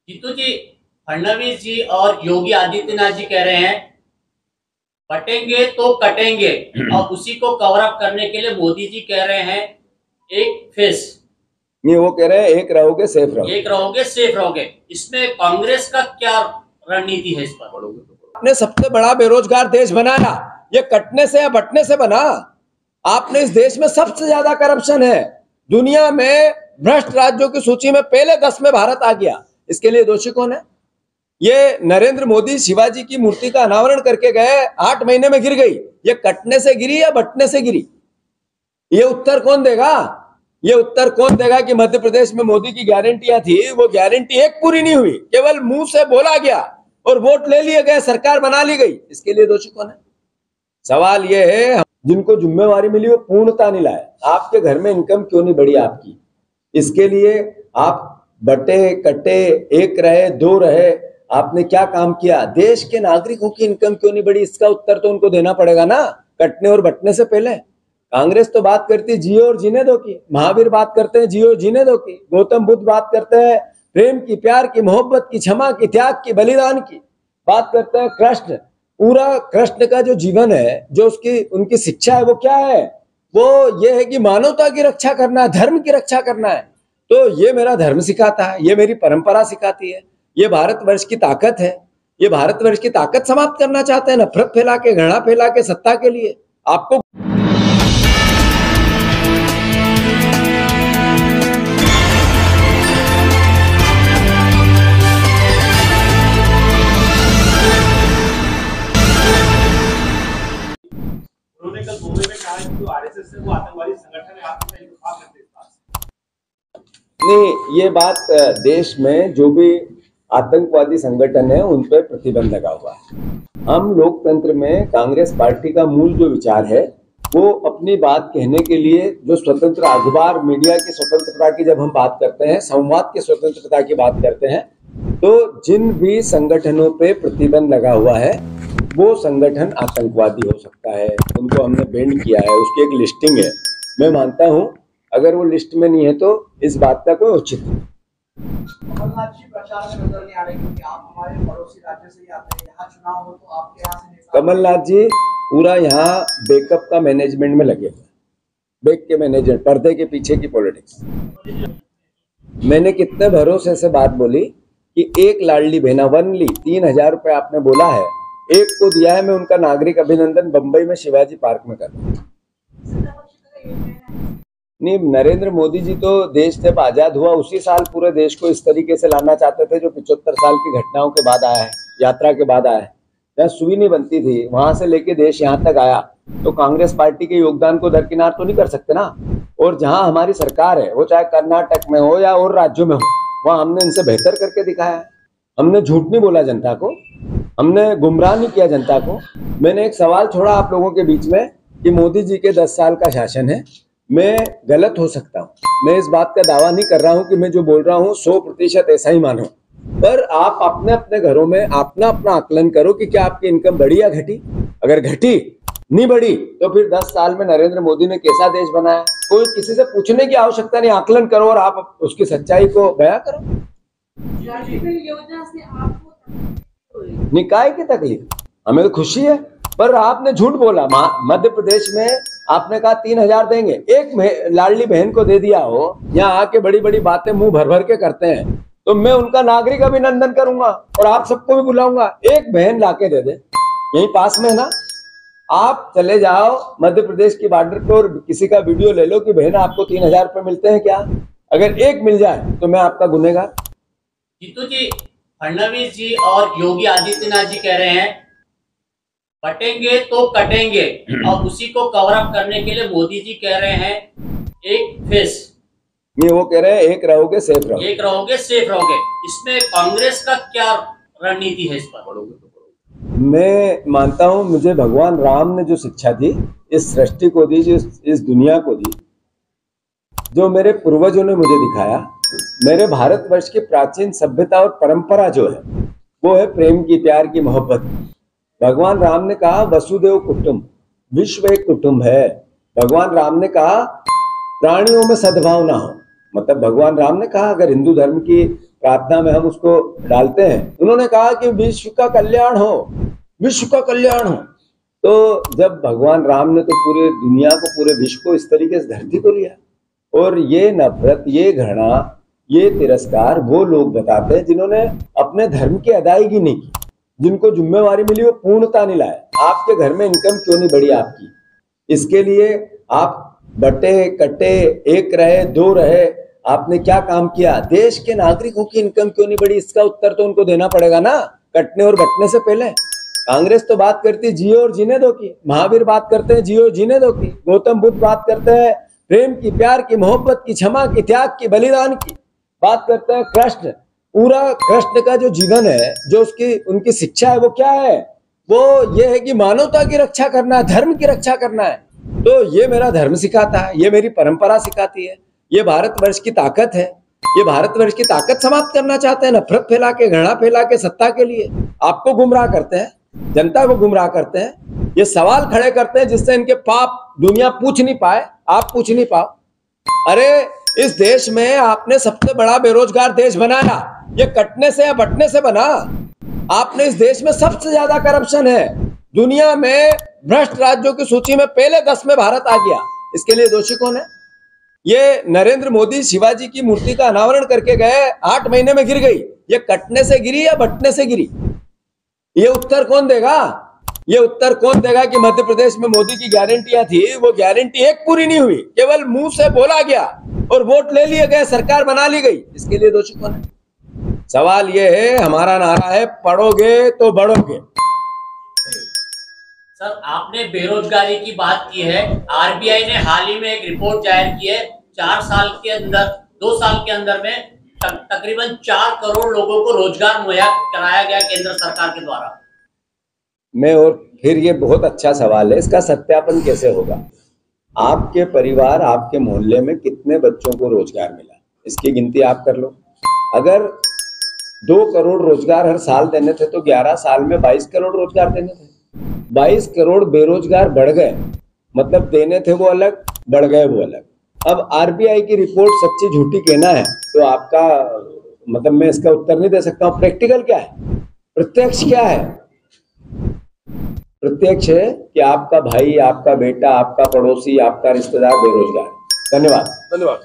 जीतू जी, फडणवीस जी और योगी आदित्यनाथ जी कह रहे हैं बटेंगे तो कटेंगे और उसी को कवर अप करने के लिए मोदी जी कह रहे हैं एक फेस। नहीं, वो कह रहे हैं एक रहोगे सेफ रहोगे, एक रहोगे सेफ रहोगे। इसमें कांग्रेस का क्या रणनीति है इस पर? आपने सबसे बड़ा बेरोजगार देश बनाया, ये कटने से या बटने से बना। आपने इस देश में सबसे ज्यादा करप्शन है, दुनिया में भ्रष्ट राज्यों की सूची में पहले 10 में भारत आ गया। इसके लिए दोषी कौन है? ये नरेंद्र मोदी शिवाजी की मूर्ति का अनावरण करके गए, 8 महीने में गिर गई। ये कटने से गिरी या बटने से गिरी? ये उत्तर कौन देगा? ये उत्तर कौन देगा कि मध्य प्रदेश में मोदी की गारंटियां थी, वो गारंटी एक पूरी नहीं हुई, केवल मुंह से बोला गया और वोट ले लिए गए, सरकार बना ली गई। इसके लिए दोषी कौन है? सवाल ये है, जिनको जिम्मेवारी मिली वो पूर्णता नहीं लाए। आपके घर में इनकम क्यों नहीं बढ़ी आपकी? इसके लिए आप बटे कटे, एक रहे दो रहे, आपने क्या काम किया? देश के नागरिकों की इनकम क्यों नहीं बढ़ी? इसका उत्तर तो उनको देना पड़ेगा ना, कटने और बटने से पहले। कांग्रेस तो बात करती है जियो और जीने दो की, महावीर बात करते हैं जियो जीने दो की, गौतम बुद्ध बात करते हैं प्रेम की, प्यार की, मोहब्बत की, क्षमा की, त्याग की, बलिदान की बात करते हैं। कृष्ण, पूरा कृष्ण का जो जीवन है, जो उसकी उनकी शिक्षा है, वो क्या है? वो ये है कि मानवता की रक्षा करना है, धर्म की रक्षा करना है। तो ये मेरा धर्म सिखाता है, ये मेरी परंपरा सिखाती है, ये भारतवर्ष की ताकत है। ये भारतवर्ष की ताकत समाप्त करना चाहते हैं, नफरत फैला के, घृणा फैला के, सत्ता के लिए। आपको उन्होंने कल मुंबई में कहा कि जो आरएसएस है वो आतंकवादी संगठन है, आप इसका इंतजाम करते हैं। नहीं, ये बात देश में जो भी आतंकवादी संगठन है उन पर प्रतिबंध लगा हुआ है। हम लोकतंत्र में कांग्रेस पार्टी का मूल जो विचार है वो अपनी बात कहने के लिए जो स्वतंत्र अखबार मीडिया की स्वतंत्रता की जब हम बात करते हैं, संवाद की स्वतंत्रता की बात करते हैं, तो जिन भी संगठनों पे प्रतिबंध लगा हुआ है वो संगठन आतंकवादी हो सकता है, उनको हमने बैन किया है, उसकी एक लिस्टिंग है। मैं मानता हूं अगर वो लिस्ट में नहीं है तो इस बात का कोई औचित्य नहीं। कमलनाथ जी प्रचार में नजर नहीं आ रहे क्योंकि आप हमारे पड़ोसी राज्य से ही आते हैं, यहाँ चुनाव हो तो आपके यहाँ से नेता। कमलनाथ जी पूरा यहाँ बैकअप का मैनेजमेंट में लगे हुए, बैक के मैनेजमेंट, पर्दे के पीछे की पॉलिटिक्स। मैंने कितने भरोसे से बात बोली कि एक लाडली बहना वनली 3000 रुपए आपने बोला है, एक को दिया है। मैं उनका नागरिक अभिनंदन बंबई में शिवाजी पार्क में कर रहा हूँ। नहीं, नरेंद्र मोदी जी तो देश जब आजाद हुआ उसी साल पूरे देश को इस तरीके से लाना चाहते थे जो 75 साल की घटनाओं के बाद आया है, यात्रा के बाद आया है। जहाँ सुई नहीं बनती थी वहां से लेके देश यहाँ तक आया, तो कांग्रेस पार्टी के योगदान को दरकिनार तो नहीं कर सकते ना। और जहाँ हमारी सरकार है, वो चाहे कर्नाटक में हो या और राज्यों में हो, वहां हमने इनसे बेहतर करके दिखाया है। हमने झूठ नहीं बोला जनता को, हमने गुमराह नहीं किया जनता को। मैंने एक सवाल छोड़ा आप लोगों के बीच में कि मोदी जी के 10 साल का शासन है। मैं गलत हो सकता हूँ, मैं इस बात का दावा नहीं कर रहा हूँ कि मैं जो बोल रहा हूँ 100% ऐसा ही मानो, पर आप अपने अपने घरों में अपना अपना आकलन करो कि क्या आपकी इनकम बढ़ी या घटी। अगर घटी, नहीं बढ़ी, तो फिर 10 साल में नरेंद्र मोदी ने कैसा देश बनाया? कोई किसी से पूछने की आवश्यकता नहीं, आकलन करो और आप उसकी सच्चाई को बयां करो। निकाय की तकलीफ, हमें तो खुशी है, पर आपने झूठ बोला। मध्य प्रदेश में आपने कहा 3000 देंगे, एक लाडली बहन को दे दिया हो, यहाँ आके बड़ी बड़ी बातें मुंह भर भर के करते हैं, तो मैं उनका नागरिक अभिनंदन करूंगा और आप सबको भी बुलाऊंगा। एक बहन लाके दे दे, यही पास में ना, आप चले जाओ मध्य प्रदेश की बॉर्डर पर और किसी का वीडियो ले लो कि बहन आपको 3000 रुपए मिलते हैं क्या? अगर एक मिल जाए तो मैं आपका गुनहगार। जीतू जी, फडणवीस जी और योगी आदित्यनाथ जी कह रहे हैं बटेंगे तो कटेंगे और उसी को कवर अप करने के लिए मोदी जी कह रहे हैं एक फेस। ये वो कह रहे हैं एक रहोगे सेफ रहोगे, एक रहोगे सेफ रहोगे। इसमें कांग्रेस का क्या रणनीति है इस पर? मैं मानता हूं मुझे भगवान राम ने जो शिक्षा दी, इस सृष्टि को दी, जो इस दुनिया को दी, जो मेरे पूर्वजों ने मुझे दिखाया, मेरे भारतवर्ष की प्राचीन सभ्यता और परंपरा जो है वो है प्रेम की, प्यार की, मोहब्बत की। भगवान राम ने कहा वसुदेव कुटुंब, विश्व एक कुटुंब है। भगवान राम ने कहा प्राणियों में सद्भावना हो, मतलब भगवान राम ने कहा अगर हिंदू धर्म की प्रार्थना में हम उसको डालते हैं। उन्होंने कहा कि विश्व का कल्याण हो, विश्व का कल्याण हो। तो जब भगवान राम ने तो पूरे दुनिया को, पूरे विश्व को इस तरीके से धरती को लिया, और ये नफरत, ये घृणा, ये तिरस्कार वो लोग बताते हैं जिन्होंने अपने धर्म की अदायगी नहीं की, जिनको जिम्मेवारी मिली वो पूर्णता नहीं लाए। आपके घर में इनकम क्यों नहीं बढ़ी आपकी? इसके लिए आप बटे कटे, एक रहे दो रहे, आपने क्या काम किया? देश के नागरिकों की इनकम क्यों नहीं बढ़ी? इसका उत्तर तो उनको देना पड़ेगा ना, कटने और बटने से पहले। कांग्रेस तो बात करती है जियो और जीने दो की, महावीर बात करते हैं जियो जीने दो की, गौतम बुद्ध बात करते हैं प्रेम की, प्यार की, मोहब्बत की, क्षमा की, त्याग की, बलिदान की बात करते हैं। कृष्ण, पूरा कृष्ण का जो जीवन है, जो उसकी उनकी शिक्षा है, वो क्या है? वो ये है कि मानवता की रक्षा करना है, धर्म की रक्षा करना है। तो ये मेरा धर्म सिखाता है, ये मेरी परंपरा सिखाती है, ये भारतवर्ष की ताकत है। ये भारतवर्ष की ताकत समाप्त करना चाहते हैं, नफरत फैला के, घृणा फैला के, सत्ता के लिए आपको गुमराह करते हैं, जनता को गुमराह करते हैं, ये सवाल खड़े करते हैं जिससे इनके पाप दुनिया पूछ नहीं पाए, आप पूछ नहीं पाओ। अरे इस देश में आपने सबसे बड़ा बेरोजगार देश बनाया, ये कटने से या बटने से बना। आपने इस देश में सबसे ज्यादा करप्शन है, दुनिया में भ्रष्ट राज्यों की सूची में पहले 10 में भारत आ गया। इसके लिए दोषी कौन है? ये नरेंद्र मोदी शिवाजी की मूर्ति का अनावरण करके गए, 8 महीने में गिर गई। ये कटने से गिरी या बटने से गिरी? ये उत्तर कौन देगा? ये उत्तर कौन देगा कि मध्य प्रदेश में मोदी की गारंटियां थी, वो गारंटी एक पूरी नहीं हुई, केवल मुंह से बोला गया और वोट ले लिए गए, सरकार बना ली गई। इसके लिए दोषी कौन है? सवाल ये है, हमारा नारा है पढ़ोगे तो बढ़ोगे। सर, आपने बेरोजगारी की बात की है। आरबीआई ने हाल ही में एक रिपोर्ट जाहिर की है, 4 साल के अंदर, 2 साल के अंदर में तकरीबन 4 करोड़ लोगों को रोजगार मुहैया कराया गया केंद्र सरकार के द्वारा। मैं और फिर ये बहुत अच्छा सवाल है, इसका सत्यापन कैसे होगा? आपके परिवार, आपके मोहल्ले में कितने बच्चों को रोजगार मिला, इसकी गिनती आप कर लो। अगर 2 करोड़ रोजगार हर साल देने थे तो 11 साल में 22 करोड़ रोजगार देने थे। 22 करोड़ बेरोजगार बढ़ गए, मतलब देने थे वो अलग, बढ़ गए वो अलग। अब आरबीआई की रिपोर्ट सच्ची झूठी कहना है तो आपका मतलब मैं इसका उत्तर नहीं दे सकता हूँ। प्रैक्टिकल क्या है, प्रत्यक्ष क्या है? प्रत्यक्ष है कि आपका भाई, आपका बेटा, आपका पड़ोसी, आपका रिश्तेदार बेरोजगार। धन्यवाद। धन्यवाद।